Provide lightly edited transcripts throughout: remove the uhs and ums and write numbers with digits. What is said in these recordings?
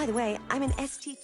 By the way, I'm an ST...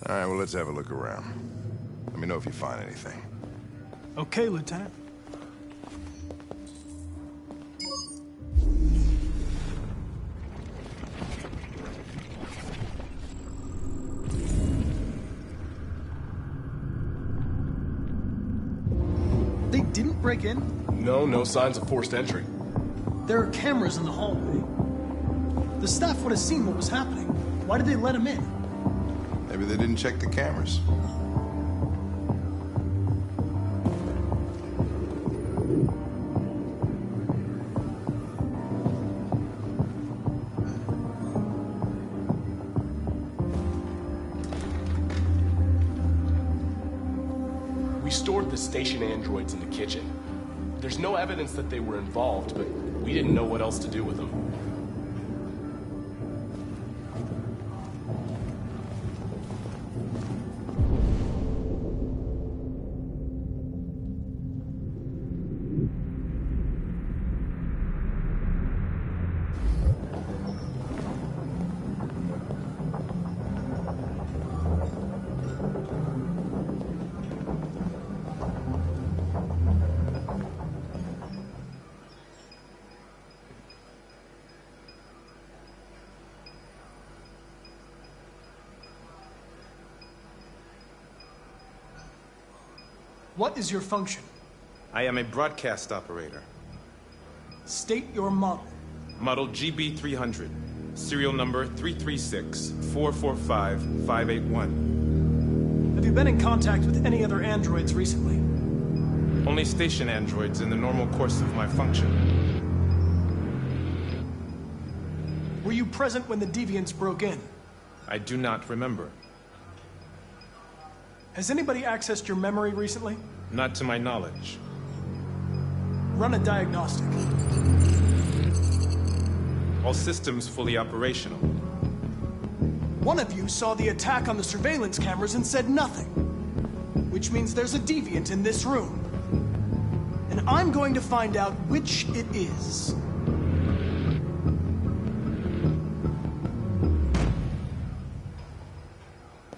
All right, well, let's have a look around. Let me know if you find anything. Okay, Lieutenant. They didn't break in? No signs of forced entry. There are cameras in the hallway. The staff would have seen what was happening. Why did they let him in? Maybe they didn't check the cameras. We stored the station androids in the kitchen. There's no evidence that they were involved, but we didn't know what else to do with them. What is your function? I am a broadcast operator. State your model. Model GB300. Serial number 336-445-581. Have you been in contact with any other androids recently? Only station androids in the normal course of my function. Were you present when the deviants broke in? I do not remember. Has anybody accessed your memory recently? Not to my knowledge. Run a diagnostic. All systems fully operational. One of you saw the attack on the surveillance cameras and said nothing. Which means there's a deviant in this room. And I'm going to find out which it is.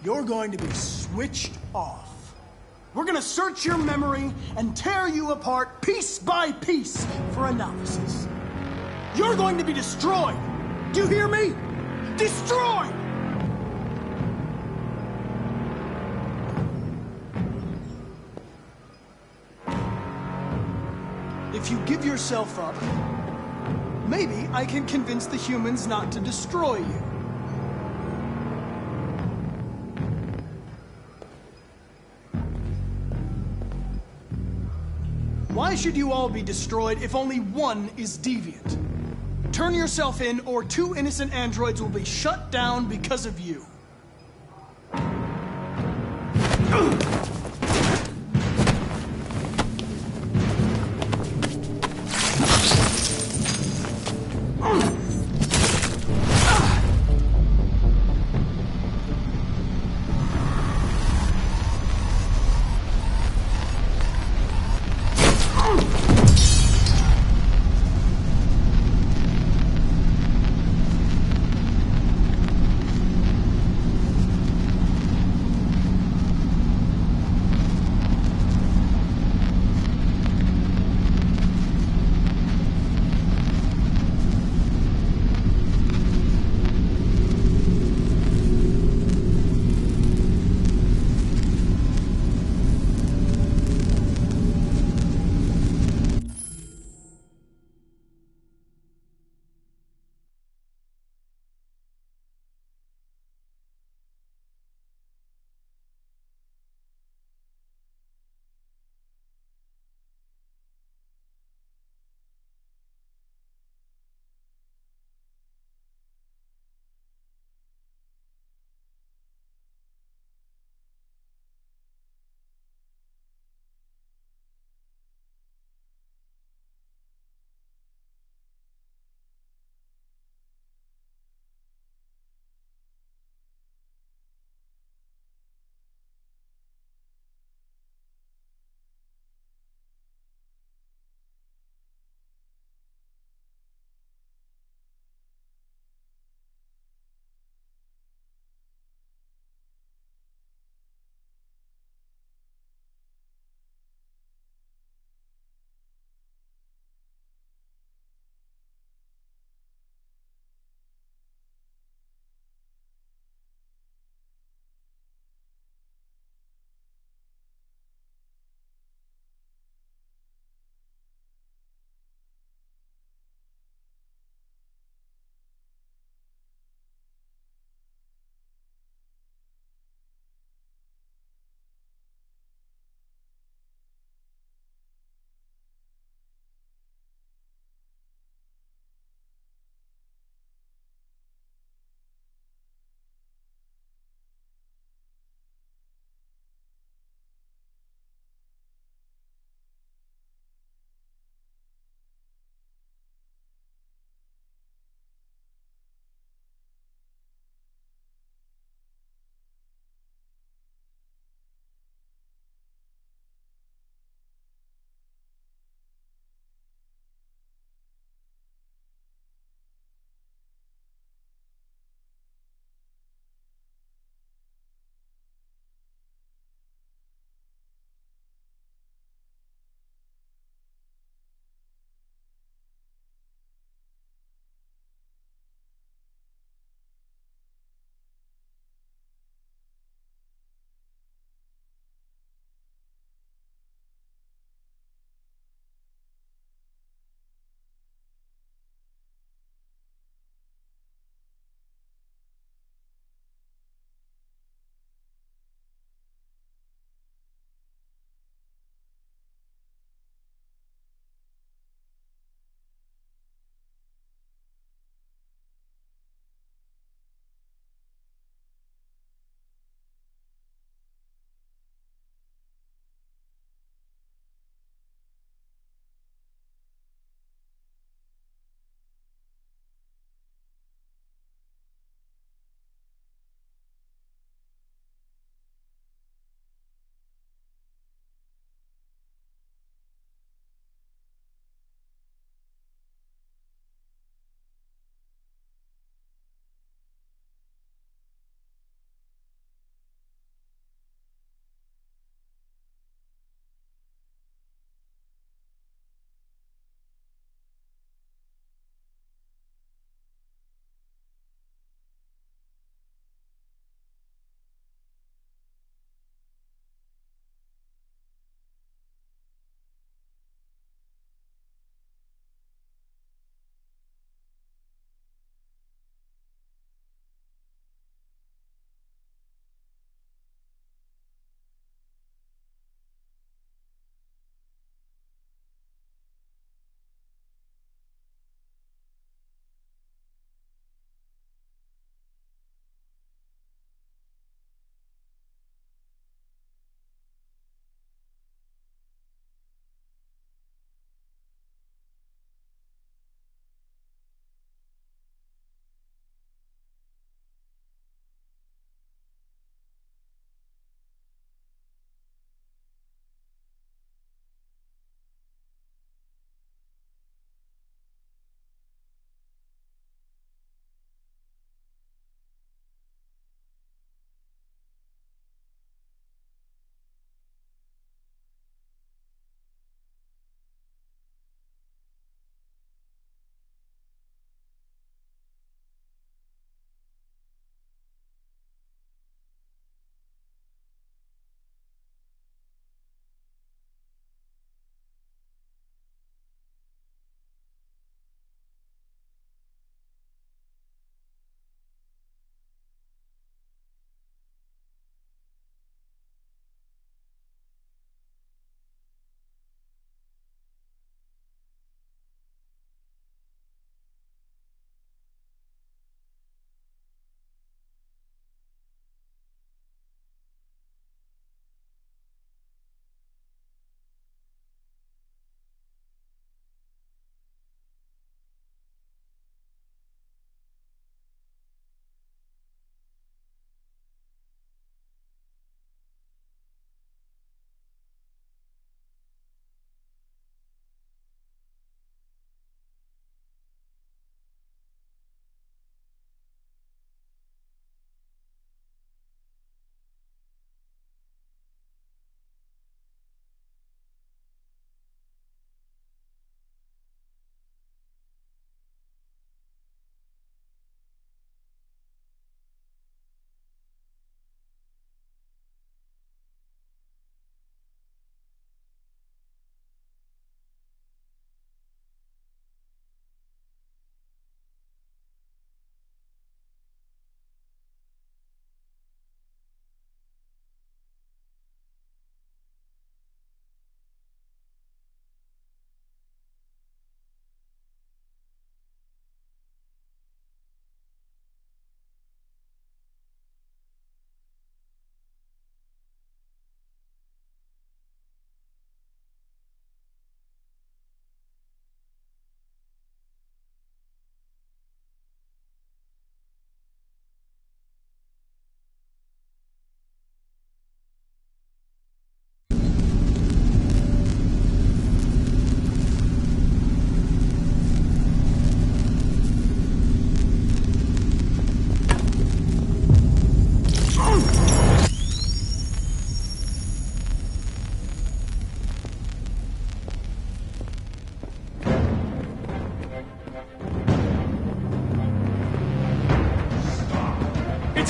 You're going to be switched off. We're going to search your memory and tear you apart piece by piece for analysis. You're going to be destroyed. Do you hear me? Destroyed! If you give yourself up, maybe I can convince the humans not to destroy you. Why should you all be destroyed if only one is deviant? Turn yourself in, or 2 innocent androids will be shut down because of you.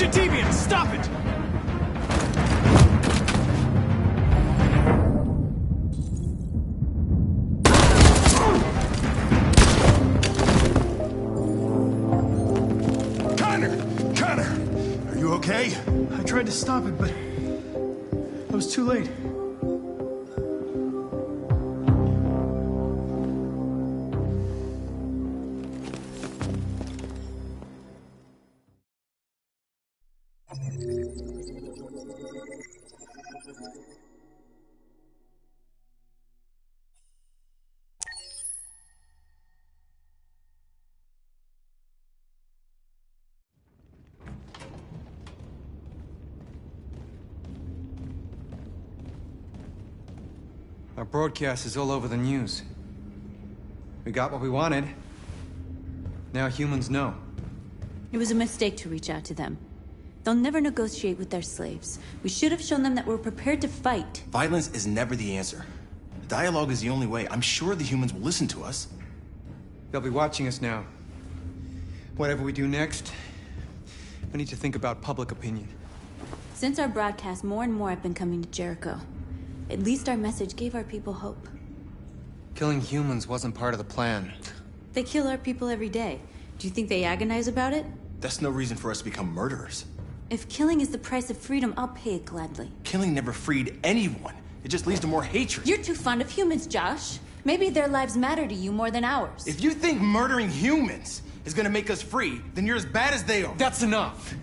It's a deviant! Stop it! Connor! Are you okay? I tried to stop it, but I was too late. Our broadcast is all over the news. We got what we wanted. Now humans know. It was a mistake to reach out to them. They'll never negotiate with their slaves. We should have shown them that we're prepared to fight. Violence is never the answer. Dialogue is the only way. I'm sure the humans will listen to us. They'll be watching us now. Whatever we do next, we need to think about public opinion. Since our broadcast, more and more have been coming to Jericho. At least our message gave our people hope. Killing humans wasn't part of the plan. They kill our people every day. Do you think they agonize about it? That's no reason for us to become murderers. If killing is the price of freedom, I'll pay it gladly. Killing never freed anyone. It just leads to more hatred. You're too fond of humans, Josh. Maybe their lives matter to you more than ours. If you think murdering humans is gonna make us free, then you're as bad as they are. That's enough!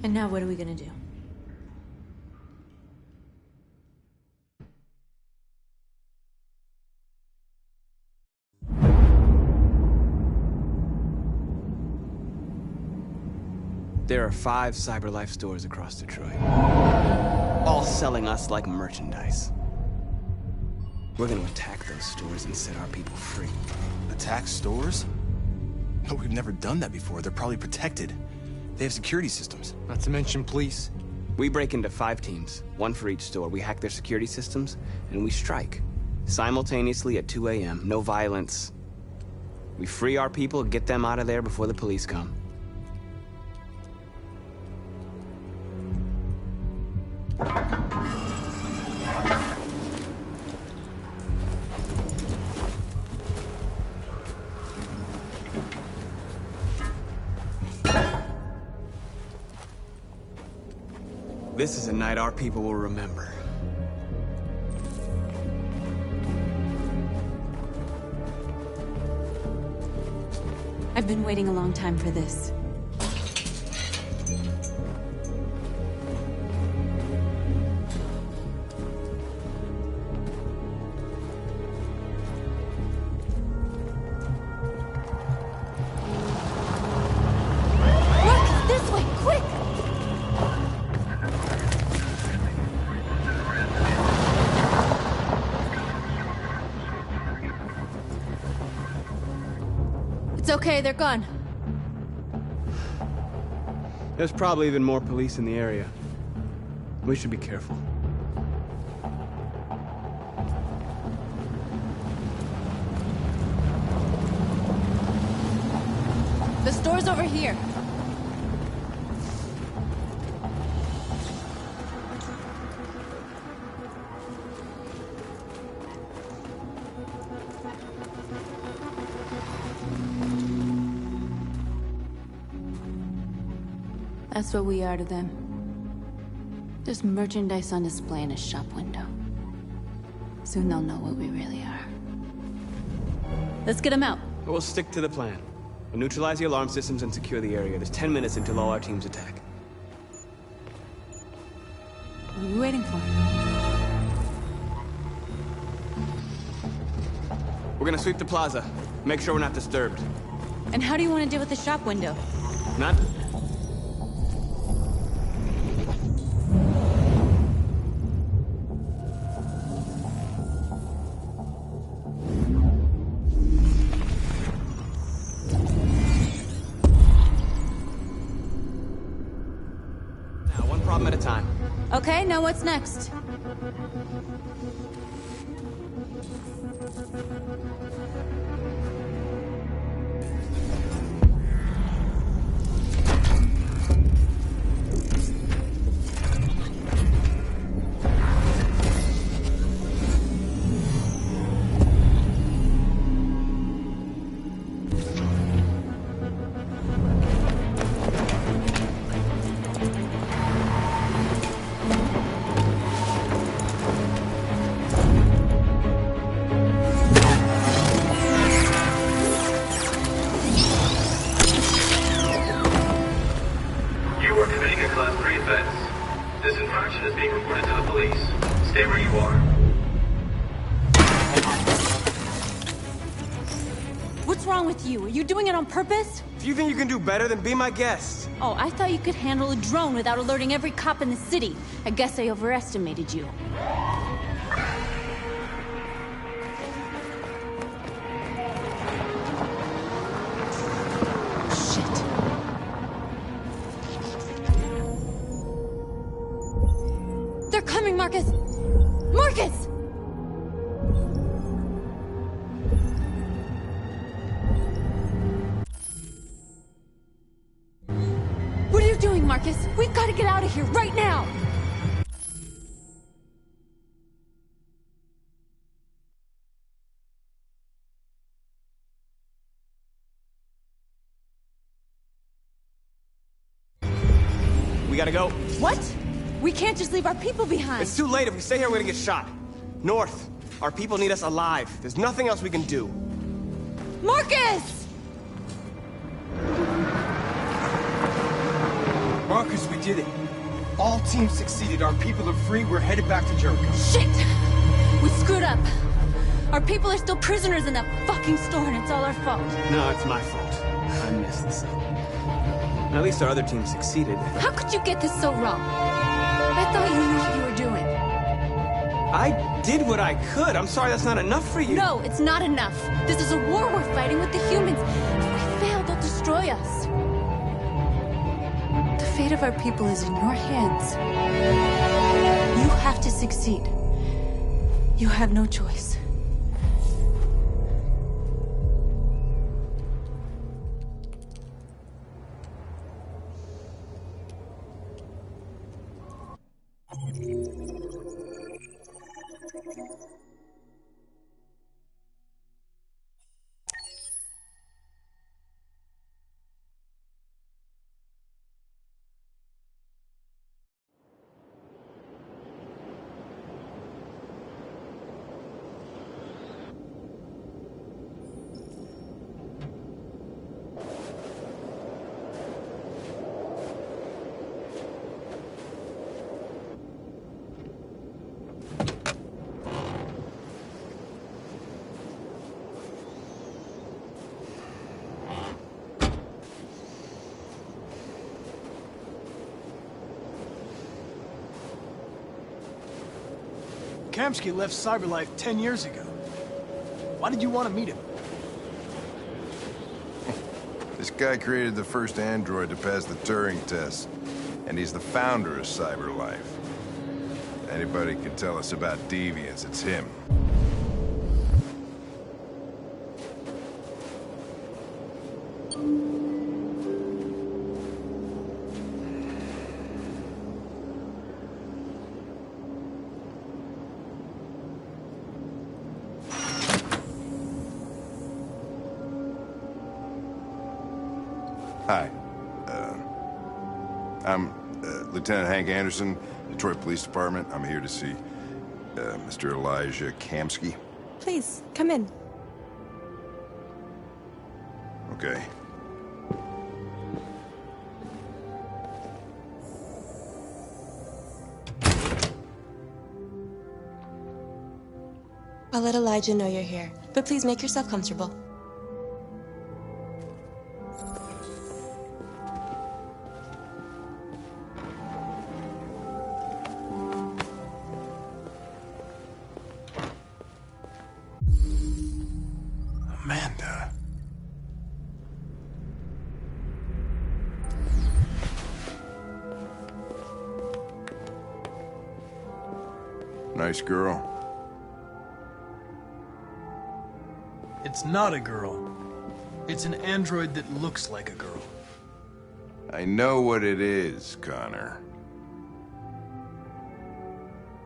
And now what are we gonna do? There are 5 CyberLife stores across Detroit, all selling us like merchandise. We're gonna attack those stores and set our people free. Attack stores? No, we've never done that before. They're probably protected. They have security systems. Not to mention police. We break into 5 teams, 1 for each store. We hack their security systems, and we strike. Simultaneously at 2 a.m., no violence. We free our people, get them out of there before the police come. This is a night our people will remember. I've been waiting a long time for this. Look! This way! Quick! It's okay, they're gone. There's probably even more police in the area. We should be careful. The store's over here. That's what we are to them. Just merchandise on display in a shop window. Soon they'll know what we really are. Let's get them out. We'll stick to the plan. We'll neutralize the alarm systems and secure the area. There's 10 minutes until all our teams attack. What are we waiting for? We're gonna sweep the plaza. Make sure we're not disturbed. And how do you want to deal with the shop window? Not... One problem at a time. Okay, now what's next? What's wrong with you? Are you doing it on purpose? If you think you can do better, then be my guest. Oh, I thought you could handle a drone without alerting every cop in the city. I guess I overestimated you. Shit. They're coming, Marcus! Marcus! What are you doing, Marcus? We've got to get out of here right now! We gotta go. What? We can't just leave our people behind. It's too late. If we stay here, we're gonna get shot. North. Our people need us alive. There's nothing else we can do. Marcus! Marcus, we did it. All teams succeeded. Our people are free. We're headed back to Jericho. Shit! We screwed up. Our people are still prisoners in that fucking store, and it's all our fault. No, it's my fault. I messed this up. At least our other team succeeded. How could you get this so wrong? I thought you knew what you were doing. I did what I could. I'm sorry that's not enough for you. No, it's not enough. This is a war we're fighting with the humans. If we fail, they'll destroy us. The fate of our people is in your hands. You have to succeed. You have no choice. Kamsky left Cyberlife 10 years ago. Why did you want to meet him? This guy created the first android to pass the Turing test, and he's the founder of Cyberlife. Anybody can tell us about deviants, it's him. Hi. I'm Lieutenant Hank Anderson, Detroit Police Department. I'm here to see Mr. Elijah Kamsky. Please, come in. Okay. I'll let Elijah know you're here, but please make yourself comfortable. Amanda. Nice girl. It's not a girl. It's an android that looks like a girl. I know what it is, Connor.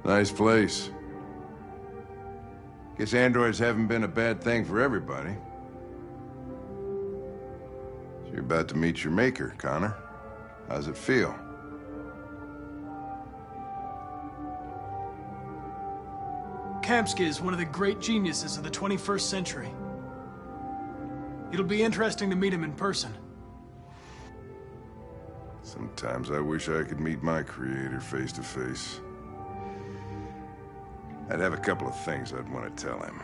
Nice place. Guess androids haven't been a bad thing for everybody. So you're about to meet your maker, Connor. How's it feel? Kamsky is one of the great geniuses of the 21st century. It'll be interesting to meet him in person. Sometimes I wish I could meet my creator face to face. I'd have a couple of things I'd want to tell him.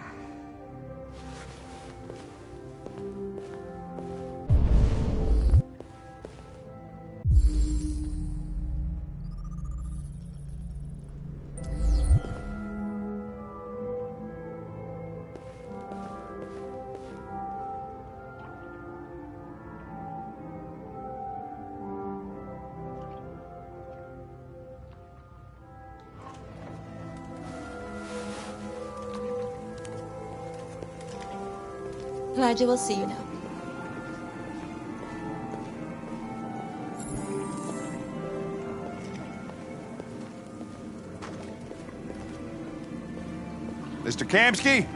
Elijah will see you now. Mr. Kamsky?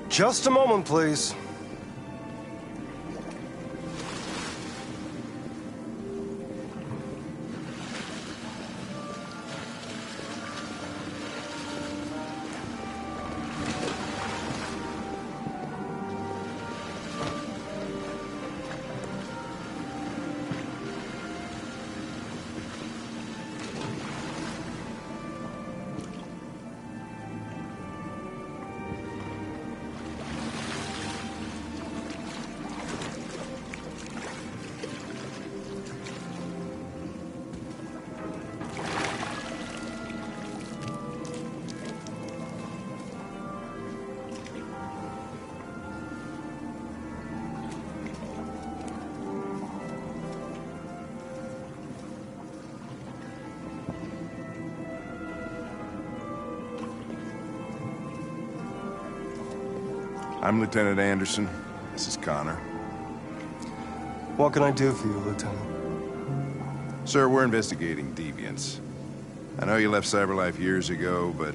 Just a moment, please. I'm Lieutenant Anderson. This is Connor. What can I do for you, Lieutenant? Sir, we're investigating deviants. I know you left CyberLife years ago, but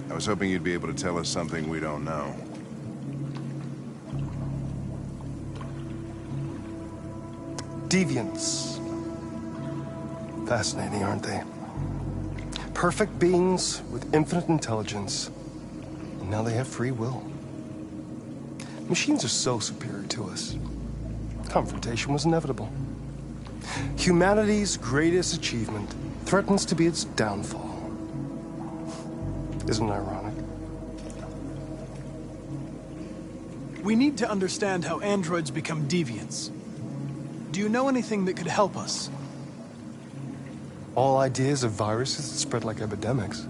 I was hoping you'd be able to tell us something we don't know. Deviants. Fascinating, aren't they? Perfect beings with infinite intelligence. And now they have free will. Machines are so superior to us. Confrontation was inevitable. Humanity's greatest achievement threatens to be its downfall. Isn't it ironic? We need to understand how androids become deviants. Do you know anything that could help us? All ideas of viruses that spread like epidemics.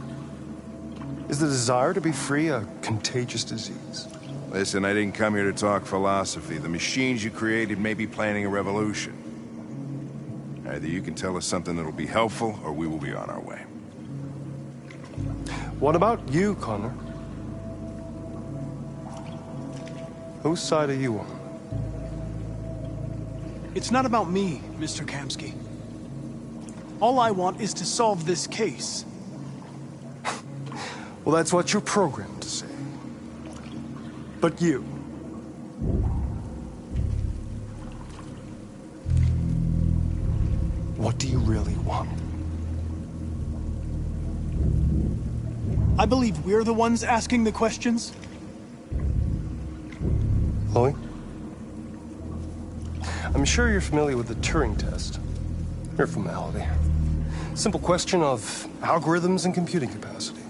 Is the desire to be free a contagious disease? Listen, I didn't come here to talk philosophy. The machines you created may be planning a revolution. Either you can tell us something that'll be helpful, or we will be on our way. What about you, Connor? Whose side are you on? It's not about me, Mr. Kamsky. All I want is to solve this case. Well, that's what you're programmed to say. But you... what do you really want? I believe we're the ones asking the questions. Chloe? I'm sure you're familiar with the Turing test. Mere formality. Simple question of algorithms and computing capacity.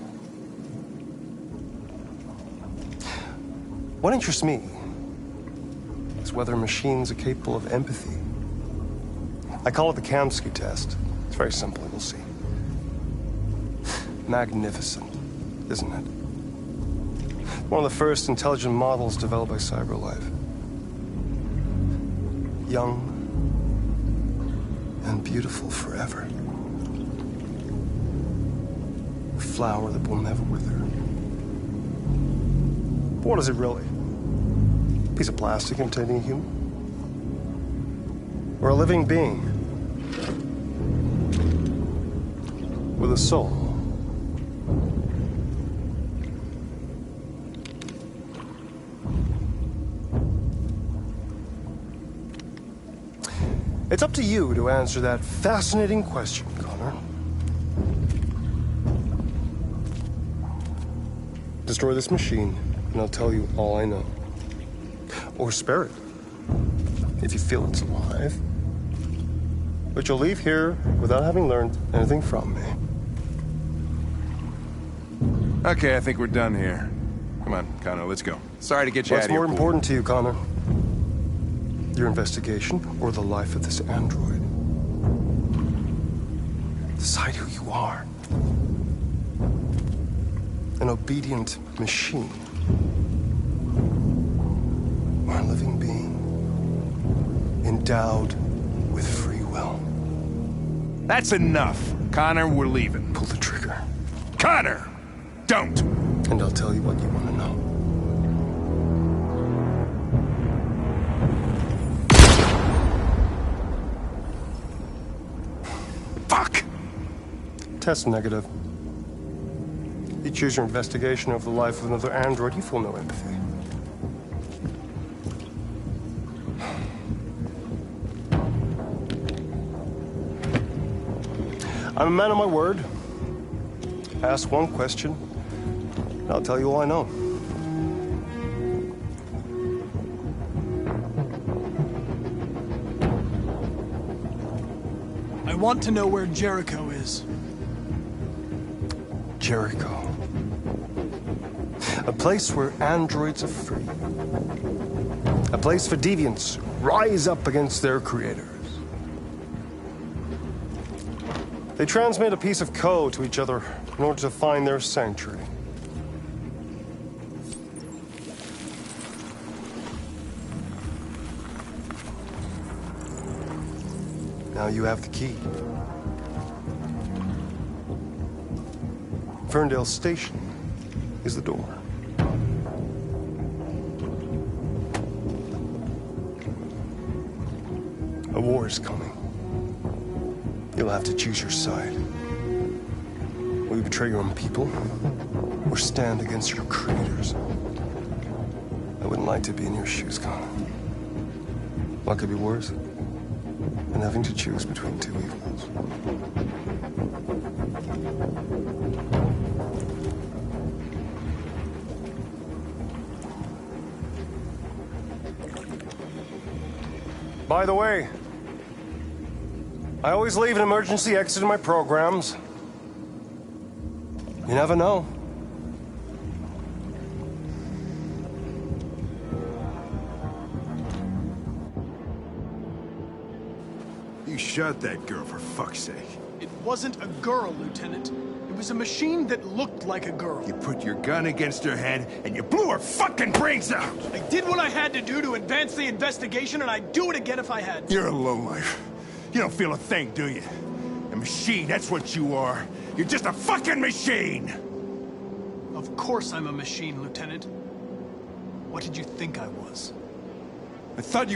What interests me is whether machines are capable of empathy. I call it the Kamsky test. It's very simple, you'll see. Magnificent, isn't it? One of the first intelligent models developed by CyberLife. Young and beautiful forever. A flower that will never wither. But what is it really? A piece of plastic containing a human? Or a living being? With a soul? It's up to you to answer that fascinating question, Connor. Destroy this machine, and I'll tell you all I know. Or spare it, if you feel it's alive. But you'll leave here without having learned anything from me. Okay, I think we're done here. Come on, Connor, let's go. Sorry to get you out of here. What's more important to you, Connor? Your investigation or the life of this android? Decide who you are. An obedient machine. Or a living being. Endowed with free will. That's enough. Connor, we're leaving. Pull the trigger. Connor! Don't! And I'll tell you what you want to know. Test negative. You choose your investigation of the life of another android, you feel no empathy. I'm a man of my word. Ask one question, and I'll tell you all I know. I want to know where Jericho is. Jericho. A place where androids are free. A place for deviants rise up against their creators. They transmit a piece of code to each other in order to find their sanctuary. Now you have the key. Ferndale Station is the door. A war is coming. You'll have to choose your side. Will you betray your own people, or stand against your creators? I wouldn't like to be in your shoes, Connor. What could be worse than having to choose between two evils? By the way, I always leave an emergency exit in my programs. You never know. You shot that girl, for fuck's sake. It wasn't a girl, Lieutenant. It was a machine that looked like a girl. You put your gun against her head, and you blew her fucking brains out! I did what I had to do to advance the investigation, and I'd do it again if I had to. You're a lowlife. You don't feel a thing, do you? A machine, that's what you are. You're just a fucking machine! Of course I'm a machine, Lieutenant. What did you think I was? I thought...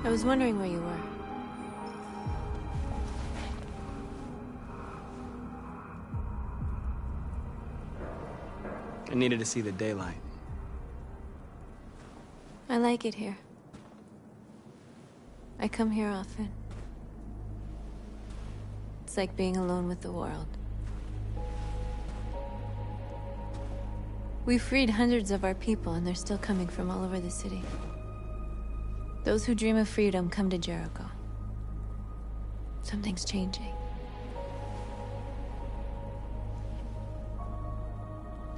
I was wondering where you were. I needed to see the daylight. I like it here. I come here often. It's like being alone with the world. We freed hundreds of our people, and they're still coming from all over the city. Those who dream of freedom come to Jericho. Something's changing.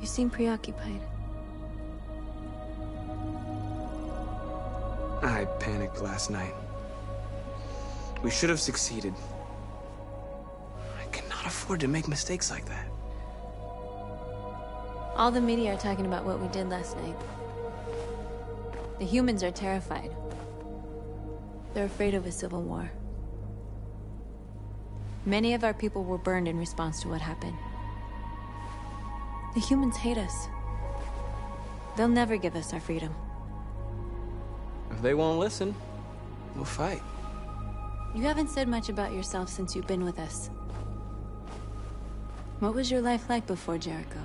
You seem preoccupied. I panicked last night. We should have succeeded. I cannot afford to make mistakes like that. All the media are talking about what we did last night. The humans are terrified. They're afraid of a civil war. Many of our people were burned in response to what happened. The humans hate us. They'll never give us our freedom. If they won't listen, we'll fight. You haven't said much about yourself since you've been with us. What was your life like before Jericho?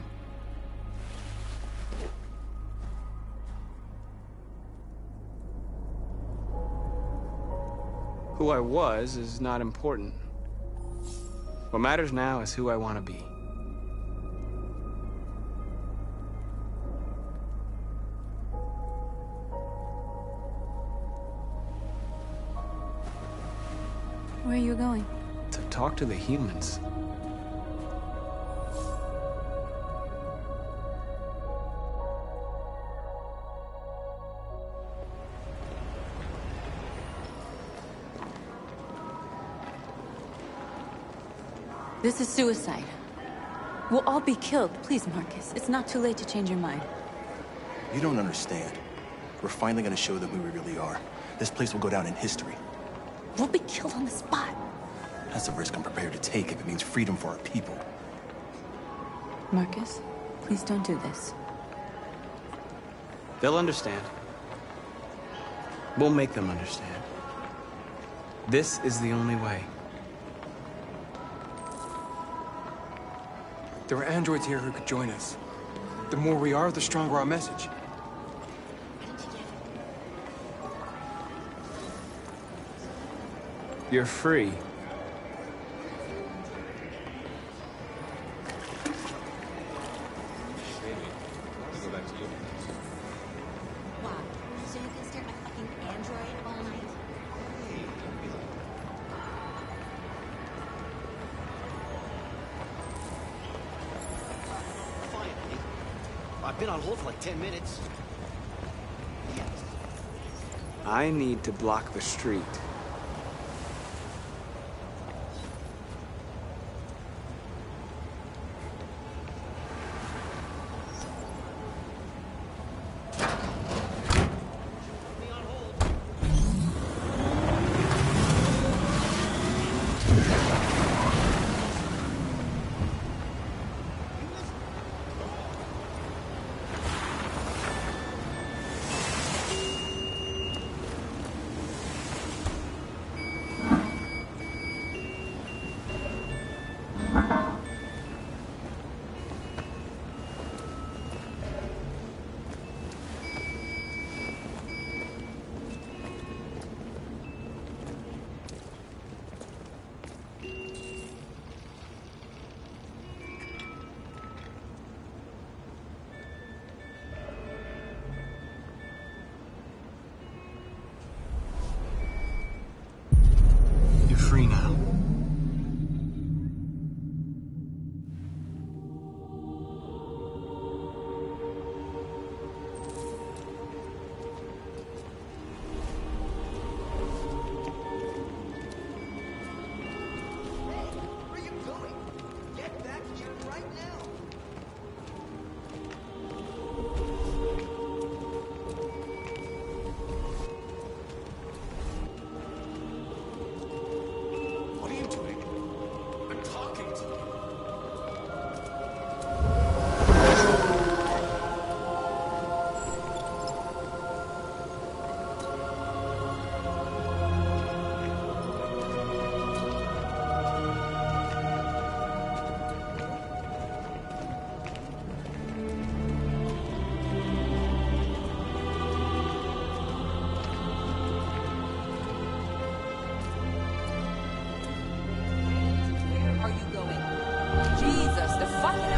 Who I was is not important. What matters now is who I want to be. Where are you going? To talk to the humans. This is suicide. We'll all be killed. Please, Marcus. It's not too late to change your mind. You don't understand. We're finally gonna show them who we really are. This place will go down in history. We'll be killed on the spot. That's a risk I'm prepared to take if it means freedom for our people. Marcus, please don't do this. They'll understand. We'll make them understand. This is the only way. There are androids here who could join us. The more we are, the stronger our message. You're free. I've been on hold for like 10 minutes. I need to block the street. Free now. Where are you going? Get back here right now. What are you doing? I'm talking to you. Where are you going? Jesus, the fucking...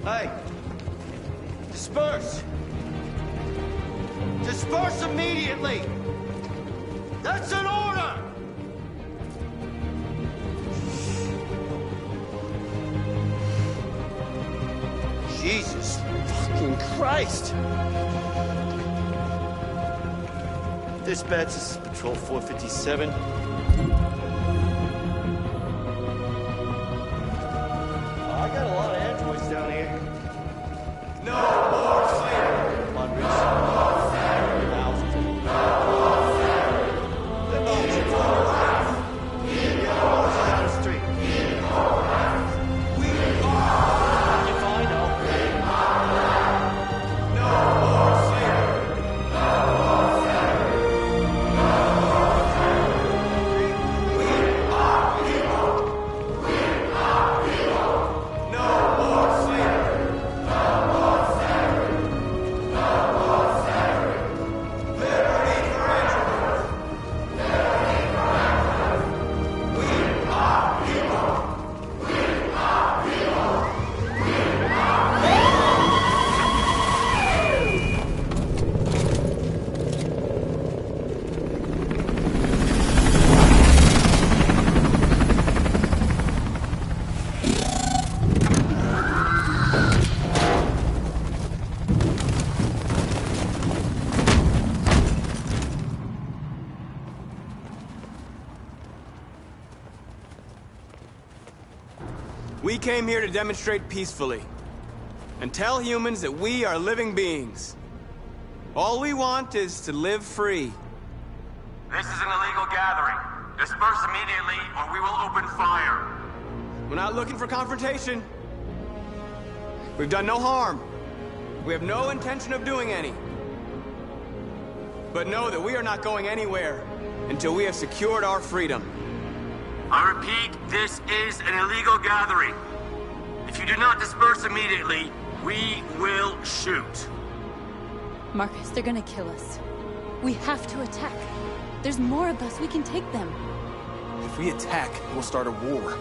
Hey! Disperse! Disperse immediately! That's an order! fucking Christ! Dispatch, this is Patrol 457. I got a lot of androids down here. No more slavery! Come on, Rich. Thousands of them. The ocean's on your left. Get the horse down the street. We are. If I know. No more slavery. No more slavery. We are people. We are people. No more slavery. No more slavery. No more slavery. Liberty for androids. Liberty for androids. We are people. We are people. We are people. We came here to demonstrate peacefully and tell humans that we are living beings. All we want is to live free. This is an illegal gathering. Disperse immediately or we will open fire. We're not looking for confrontation. We've done no harm. We have no intention of doing any. But know that we are not going anywhere until we have secured our freedom. I repeat, this is an illegal gathering. If you do not disperse immediately, we will shoot. Marcus, they're gonna kill us. We have to attack. There's more of us. We can take them. If we attack, we'll start a war.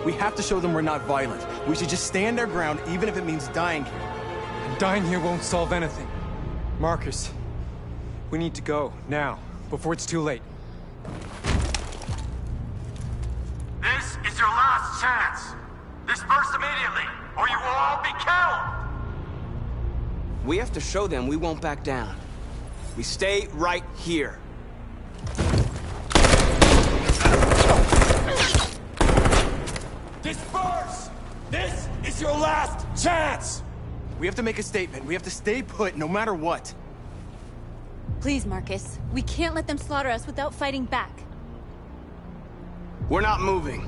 We have to show them we're not violent. We should just stand our ground, even if it means dying here. And dying here won't solve anything. Marcus, we need to go, now, before it's too late. This is your last chance. Disperse immediately, or you will all be killed. We have to show them we won't back down. We stay right here. Disperse! This is your last chance! We have to make a statement. We have to stay put, no matter what. Please, Marcus. We can't let them slaughter us without fighting back. We're not moving.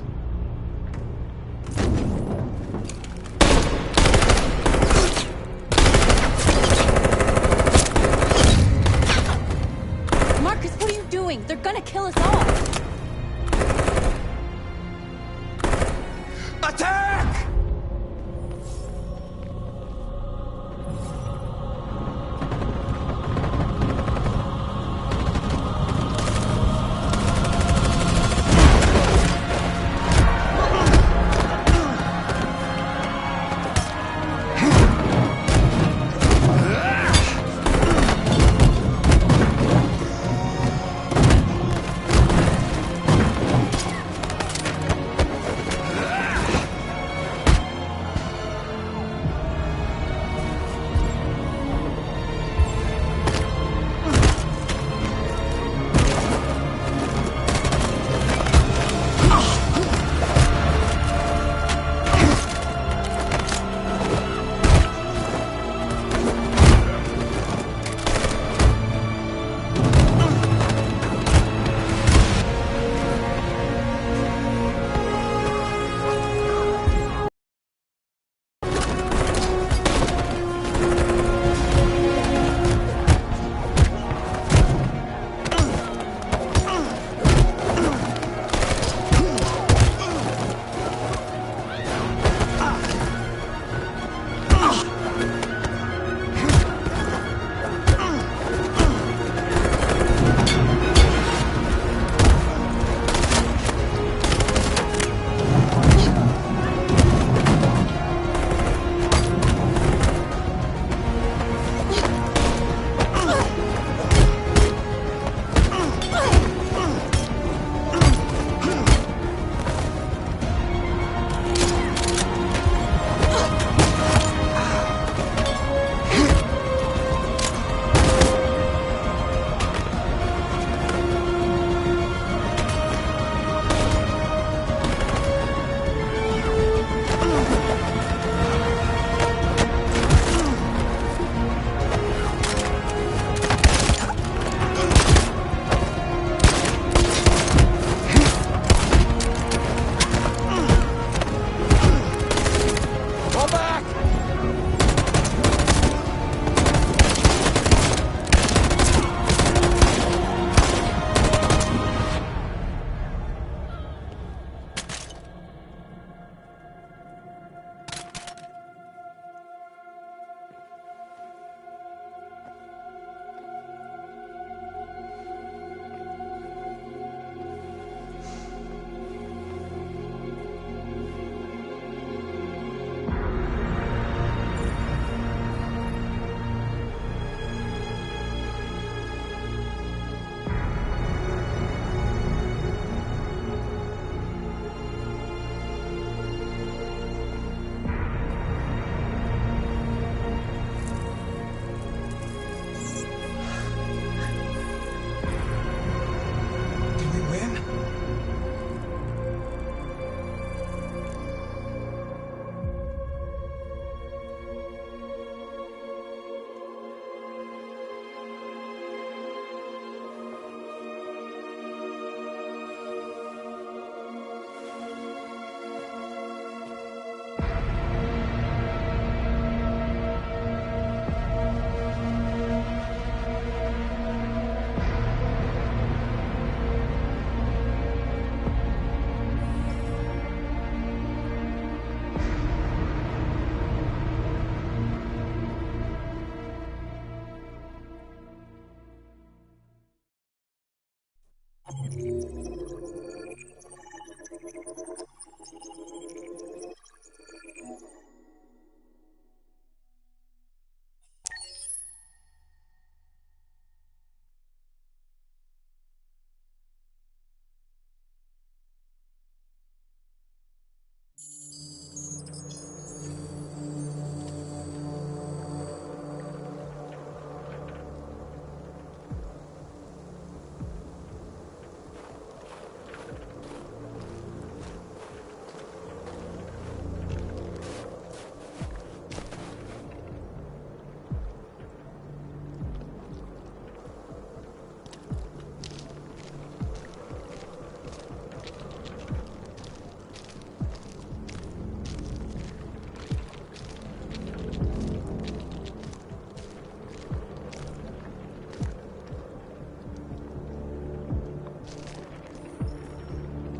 Marcus, what are you doing? They're gonna kill us all! Attack!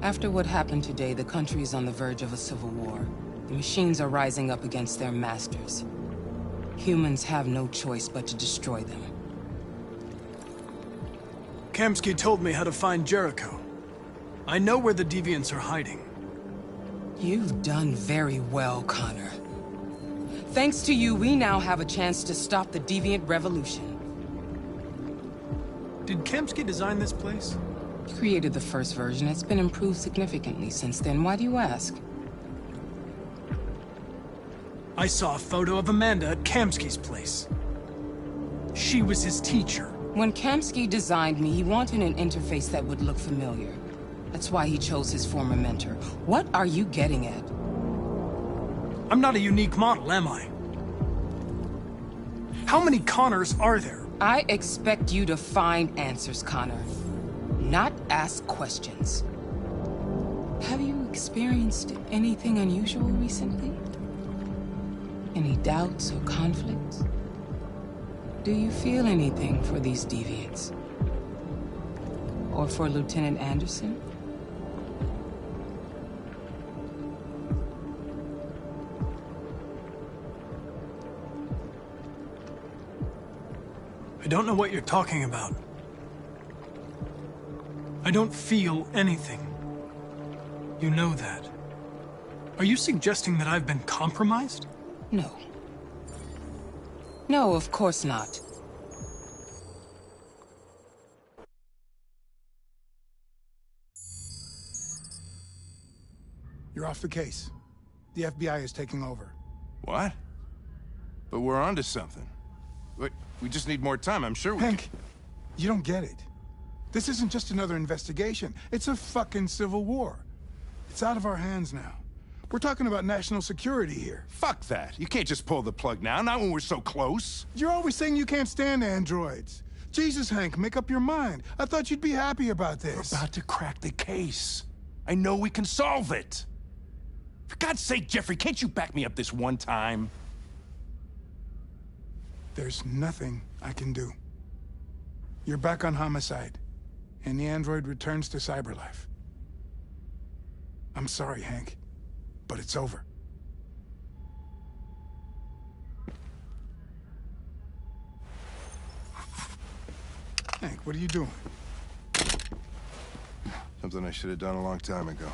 After what happened today, the country is on the verge of a civil war. The machines are rising up against their masters. Humans have no choice but to destroy them. Kamsky told me how to find Jericho. I know where the deviants are hiding. You've done very well, Connor. Thanks to you, we now have a chance to stop the deviant revolution. Did Kamsky design this place? He created the first version. It's been improved significantly since then. Why do you ask? I saw a photo of Amanda at Kamsky's place. She was his teacher. When Kamsky designed me, he wanted an interface that would look familiar. That's why he chose his former mentor. What are you getting at? I'm not a unique model, am I? How many Connors are there? I expect you to find answers, Connor. Not ask questions. Have you experienced anything unusual recently? Any doubts or conflicts? Do you feel anything for these deviants? Or for Lieutenant Anderson? I don't know what you're talking about. I don't feel anything. You know that. Are you suggesting that I've been compromised? No. No, of course not. You're off the case. The FBI is taking over. What? But we're onto something. We just need more time, I'm sure we Hank, you don't get it. This isn't just another investigation. It's a fucking civil war. It's out of our hands now. We're talking about national security here. Fuck that. You can't just pull the plug now, not when we're so close. You're always saying you can't stand androids. Jesus, Hank, make up your mind. I thought you'd be happy about this. We're about to crack the case. I know we can solve it. For God's sake, Jeffrey, can't you back me up this one time? There's nothing I can do. You're back on homicide, and the android returns to cyberlife. I'm sorry, Hank, but it's over. Hank, what are you doing? Something I should have done a long time ago.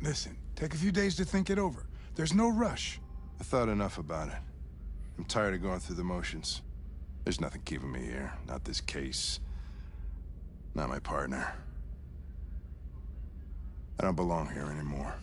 Listen, take a few days to think it over. There's no rush. I thought enough about it. I'm tired of going through the motions. There's nothing keeping me here. Not this case. Not my partner. I don't belong here anymore.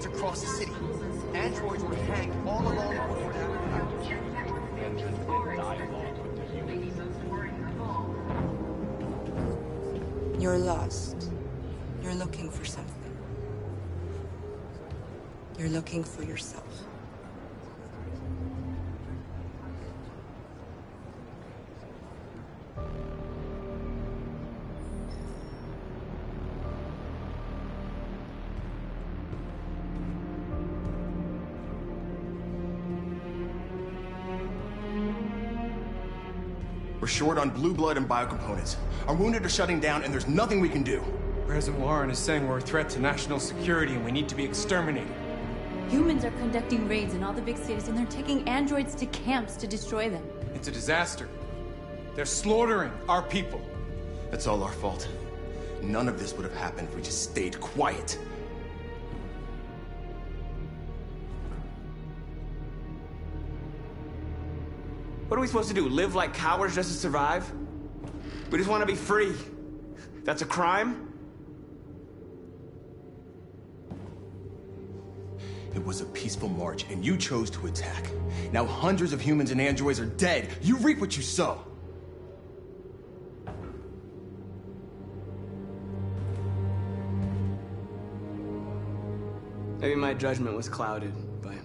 barricades across the city. Androids were hanged all along the way. You're lost. You're looking for something. You're looking for yourself. We're short on blue blood and biocomponents. Our wounded are shutting down, and there's nothing we can do. President Warren is saying we're a threat to national security and we need to be exterminated. Humans are conducting raids in all the big cities, and they're taking androids to camps to destroy them. It's a disaster. They're slaughtering our people. That's all our fault. None of this would have happened if we just stayed quiet. What are we supposed to do? Live like cowards just to survive? We just want to be free. That's a crime? It was a peaceful march, and you chose to attack. Now hundreds of humans and androids are dead. You reap what you sow. Maybe my judgment was clouded by